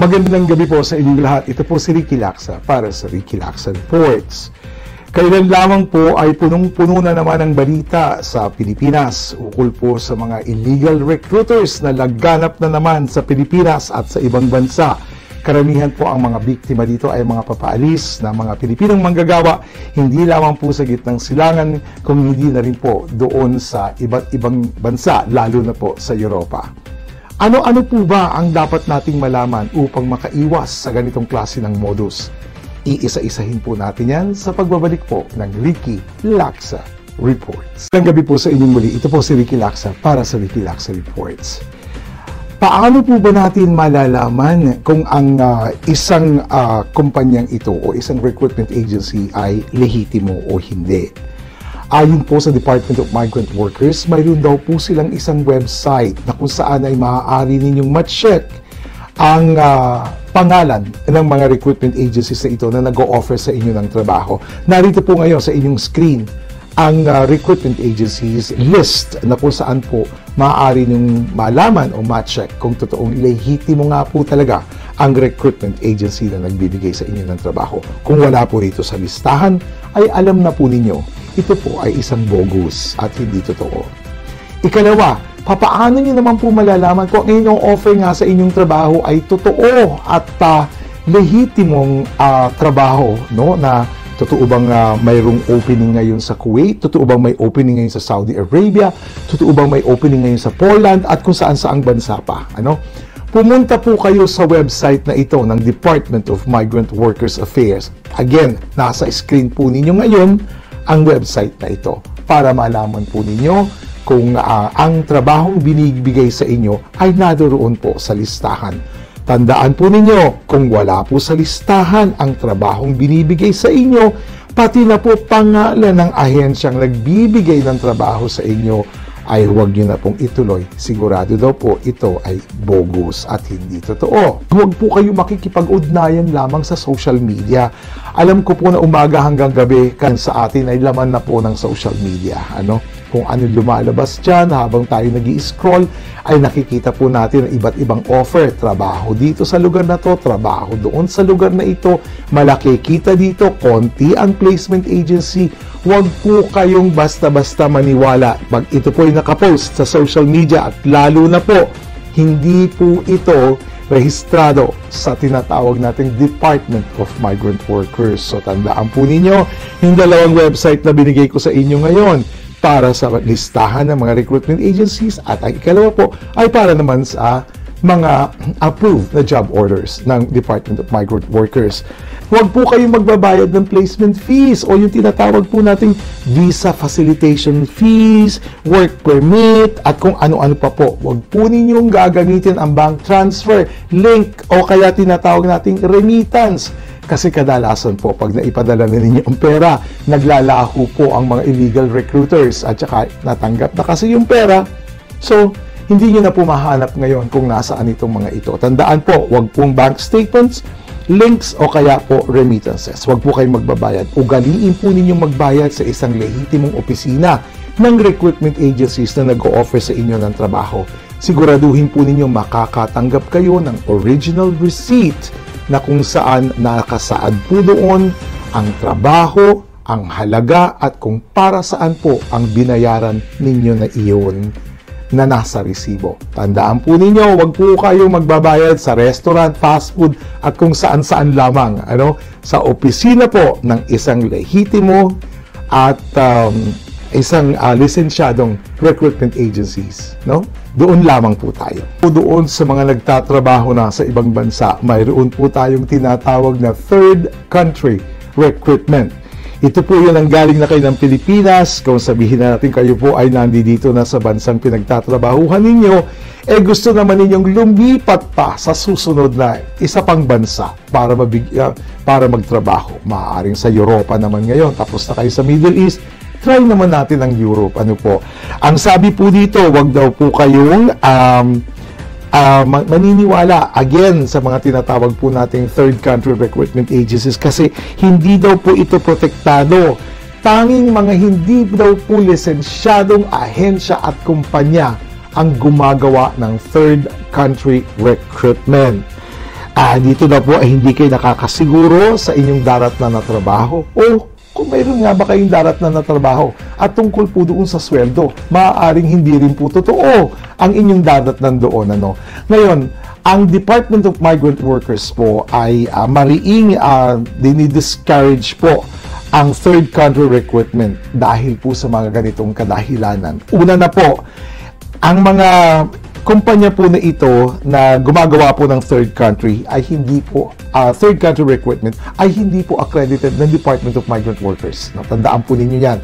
Magandang gabi po sa inyong lahat. Ito po si Ricky Lacsa para sa Ricky Lacsa Reports. Kailan lamang po ay punong-puno na naman ang balita sa Pilipinas ukol po sa mga illegal recruiters na laganap na naman sa Pilipinas at sa ibang bansa. Karamihan po ang mga biktima dito ay mga papaalis na mga Pilipinong manggagawa, hindi lamang po sa gitnang silangan, kung hindi na rin po doon sa iba't ibang bansa, lalo na po sa Europa. Ano-ano po ba ang dapat nating malaman upang makaiwas sa ganitong klase ng modus? Iisa-isahin po natin yan sa pagbabalik po ng Ricky Lacsa Reports. Magandang gabi po sa inyong muli. Ito po si Ricky Lacsa para sa Ricky Lacsa Reports. Paano po ba natin malalaman kung ang isang kumpanyang ito o isang recruitment agency ay lehitimo o hindi? Ayon po sa Department of Migrant Workers, mayroon daw po silang isang website na kung saan ay maaari ninyong ma-check ang pangalan ng mga recruitment agencies na ito na nag-o-offer sa inyo ng trabaho. Narito po ngayon sa inyong screen ang recruitment agencies list na kung saan po maaari ninyong malaman o ma-check kung totoong lehitimo nga po talaga ang recruitment agency na nagbibigay sa inyo ng trabaho. Kung wala po rito sa listahan, ay alam na po ninyo ito po ay isang bogus at hindi totoo. Ikalawa, papaano nyo naman po malalaman kung ang inyong offer nga sa inyong trabaho ay totoo at lehitimong trabaho, no? Na totoo bang mayroong opening ngayon sa Kuwait? Totoo bang may opening ngayon sa Saudi Arabia? Totoo bang may opening ngayon sa Poland? At kung saan-saang bansa pa, ano? Pumunta po kayo sa website na ito ng Department of Migrant Workers Affairs. Again, nasa screen po ninyo ngayon ang website na ito para malaman po ninyo kung ang trabahong binibigay sa inyo ay naroon po sa listahan. Tandaan po ninyo, kung wala po sa listahan ang trabahong binibigay sa inyo, pati na po pangalan ng ahensyang nagbibigay ng trabaho sa inyo, ay huwag nyo na pong ituloy. Sigurado daw po ito ay bogus at hindi totoo. Huwag po kayo makikipag-ugnayan lamang sa social media. Alam ko po na umaga hanggang gabi kan sa atin ay laman na po ng social media. Kung ano lumalabas dyan habang tayo nag-i-scroll ay nakikita po natin ang iba't ibang offer. Trabaho dito sa lugar na to, trabaho doon sa lugar na ito, malaki kita dito, konti ang placement agency. Huwag po kayong basta-basta maniwala pag ito po ay nakapost sa social media at lalo na po hindi po ito rehistrado sa tinatawag nating Department of Migrant Workers. So tandaan po ninyo, yung dalawang website na binigay ko sa inyo ngayon para sa listahan ng mga recruitment agencies at ang ikalawa po ay para naman sa mga approved na job orders ng Department of Migrant Workers. Huwag po kayong magbabayad ng placement fees o yung tinatawag po nating visa facilitation fees, work permit, at kung ano-ano pa po. Huwag po ninyong gagamitin ang bank transfer, link, o kaya tinatawag nating remittance. Kasi kadalasan po, pag naipadala na ninyo ang pera, naglalaho po ang mga illegal recruiters at saka natanggap na kasi yung pera. So, hindi nyo na po mahanap ngayon kung nasaan itong mga ito. Tandaan po, huwag pong bank statements, links o kaya po remittances. Huwag po kayong magbabayad. Ugaliin po ninyong magbayad sa isang lehitimong opisina ng recruitment agencies na nag-o-offer sa inyo ng trabaho. Siguraduhin po ninyong makakatanggap kayo ng original receipt na kung saan nakasaad po doon ang trabaho, ang halaga at kung para saan po ang binayaran ninyo na iyon na nasa resibo. Tandaan po ninyo, huwag po kayo magbabayad sa restaurant, fast food at kung saan-saan lamang. Sa opisina po ng isang lehitimo at isang lisensyadong recruitment agencies. Doon lamang po tayo. Doon sa mga nagtatrabaho na sa ibang bansa, mayroon po tayong tinatawag na third country recruitment. Ito po yun ang galing na kayo ng Pilipinas. Kung sabihin na natin kayo po ay nandito na sa bansang pinagtatrabahuhan ninyo, gusto naman ninyong lumipat pa sa susunod na isa pang bansa para magtrabaho. Maaaring sa Europa naman ngayon, tapos na kayo sa Middle East, try naman natin ang Europe. Ang sabi po dito, wag daw po kayong maniniwala again sa mga tinatawag po nating third country recruitment agencies kasi hindi daw po ito protektado. Tanging mga hindi daw po lisensyadong ahensya at kumpanya ang gumagawa ng third country recruitment. Dito na po ay hindi kayo nakakasiguro sa inyong daratnan na trabaho o kung mayroon nga ba kayong daratnan na trabaho at tungkol po doon sa sweldo, maaaring hindi rin po totoo ang inyong daratnan doon. Ngayon, ang Department of Migrant Workers po ay mariing dinidiscourage po ang third country recruitment dahil po sa mga ganitong kadahilanan. Una na po, ang mga kumpanya po na ito na gumagawa po ng third country ay hindi po third country recruitment ay hindi po accredited ng Department of Migrant Workers. Tandaan po ninyo yan.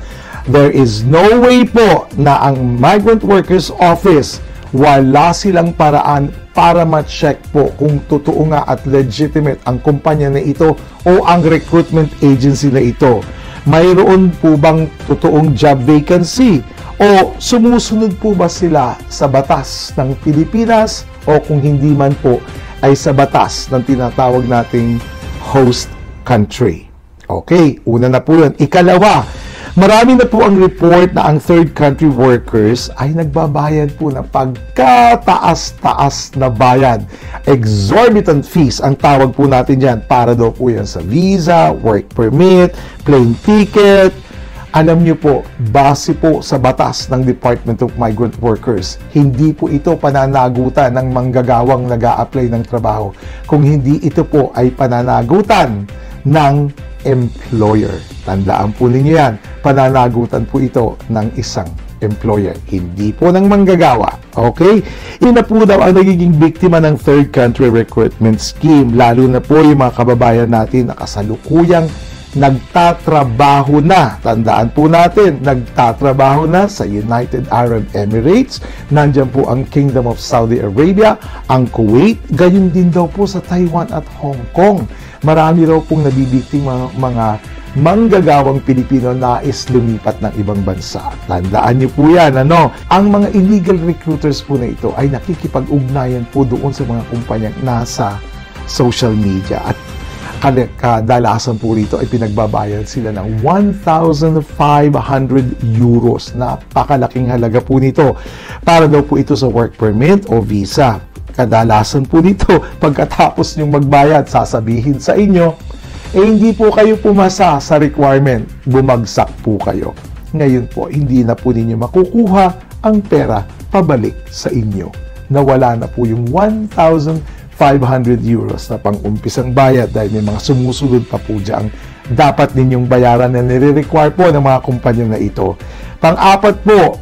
There is no way po na ang Migrant Workers Office wala silang paraan para ma-check po kung totoo nga at legitimate ang kumpanya na ito o ang recruitment agency na ito. Mayroon po bang totoong job vacancy? O sumusunod po ba sila sa batas ng Pilipinas o kung hindi man po ay sa batas ng tinatawag nating host country? Okay, una na po yun. Ikalawa, marami na po ang report na ang third country workers ay nagbabayad po ng pagkataas-taas na bayad. Exorbitant fees ang tawag po natin dyan para daw po yan sa visa, work permit, plane ticket. Alam niyo po, base po sa batas ng Department of Migrant Workers, hindi po ito pananagutan ng manggagawang nag-a-apply ng trabaho. Kung hindi ito po ay pananagutan ng employer. Tandaan po ninyo yan, pananagutan po ito ng isang employer, hindi po ng manggagawa. Okay? Ina po daw ang nagiging biktima ng third country recruitment scheme, lalo na po yung mga kababayan natin na kasalukuyang nagtatrabaho na. Tandaan po natin, nagtatrabaho na sa United Arab Emirates, nandyan po ang Kingdom of Saudi Arabia, ang Kuwait, gayon din daw po sa Taiwan at Hong Kong. Marami raw pong nabibiktima mga manggagawang Pilipino nais lumipat ng ibang bansa. Tandaan niyo po yan, Ang mga illegal recruiters po na ito ay nakikipag-ugnayan po doon sa mga kumpanyang nasa social media at kadalasan po rito ay pinagbabayad sila ng 1,500 euros. Napakalaking halaga po nito. Para daw po ito sa work permit o visa. Kadalasan po dito, pagkatapos nyong magbayad, sasabihin sa inyo, hindi po kayo pumasa sa requirement, bumagsak po kayo. Ngayon po, hindi na po ninyo makukuha ang pera pabalik sa inyo. Nawala na po yung 1,500 euros na pang-umpisang bayad dahil may mga sumusunod pa po dyan dapat ninyong bayaran na nire-require po ng mga kumpanya na ito. Pang-apat po,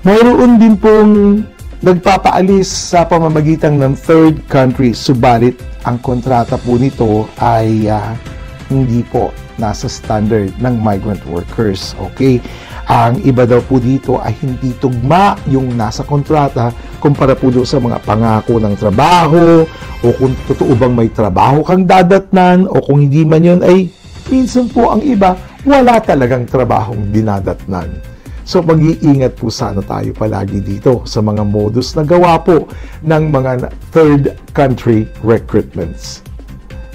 mayroon din pong nagpapaalis sa pamamagitan ng third country, subalit ang kontrata po nito ay hindi po nasa standard ng migrant workers. Okay? Ang iba daw po dito ay hindi tugma yung nasa kontrata kumpara po doon sa mga pangako ng trabaho o kung totoo bang may trabaho kang dadatnan o kung hindi man yun ay minsan po ang iba wala talagang trabahong dinadatnan. So mag-iingat po sana tayo palagi dito sa mga modus na gawa po ng mga third country recruitments.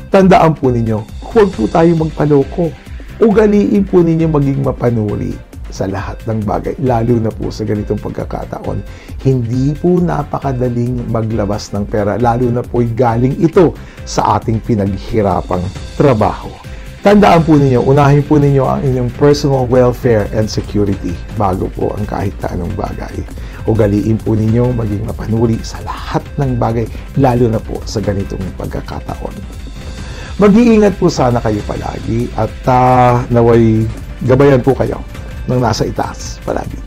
Tandaan po ninyo, huwag po tayo magpaloko. Ugaliin po ninyo maging mapanuri sa lahat ng bagay, lalo na po sa ganitong pagkakataon. Hindi po napakadaling maglabas ng pera, lalo na po galing ito sa ating pinaghirapang trabaho. Tandaan po ninyo, unahin po ninyo ang inyong personal welfare and security bago po ang kahit anong bagay. Ugaliin po ninyo maging mapanuri sa lahat ng bagay, lalo na po sa ganitong pagkakataon. Mag-iingat po sana kayo palagi at naway gabayan po kayo ng nasa itaas palagi.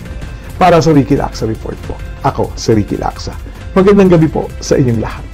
Para sa Ricky Lacsa Report po, ako si Ricky Lacsa. Magandang gabi po sa inyong lahat.